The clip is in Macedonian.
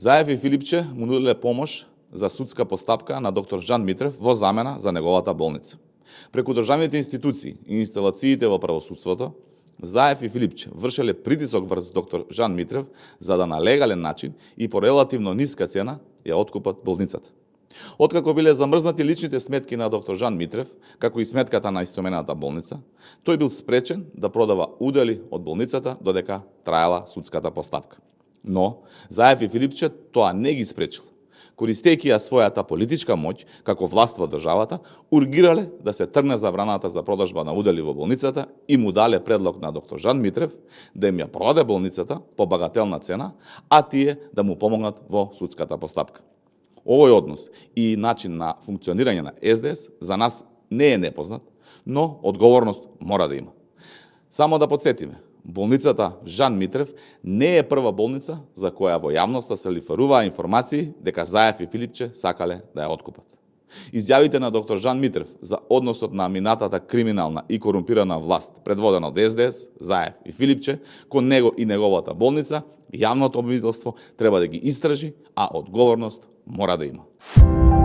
Заев и Филипче му нудиле помош за судска постапка на доктор Жан Митрев во замена за неговата болница. Преку државните институции и инсталациите во правосудството, Заев и Филипче вршеле притисок врз доктор Жан Митрев за да на легален начин и по релативно ниска цена ја откупат болницата. Откако биле замрзнати личните сметки на доктор Жан Митрев, како и сметката на истоимената болница, тој бил спречен да продава удели од болницата додека траела судската постапка. Но Заев и Филипче тоа не ги спречил. Користејќи ја својата политичка моќ како власт во државата, ургирале да се тргне забраната за продажба на удели во болницата и му дале предлог на доктор Жан Митрев да им ја продаде болницата по багателна цена, а тие да му помогнат во судската постапка. Овој однос и начин на функционирање на СДС за нас не е непознат, но одговорност мора да има. Само да подсетиме, болницата Жан Митрев не е прва болница за која во јавноста се лифаруваа информации дека Заев и Филипче сакале да ја откупат. Изјавите на доктор Жан Митрев за односот на минатата криминална и корумпирана власт, предводена од СДС, Заев и Филипче, кон него и неговата болница, јавното обвинителство треба да ги истражи, а одговорност мора да има.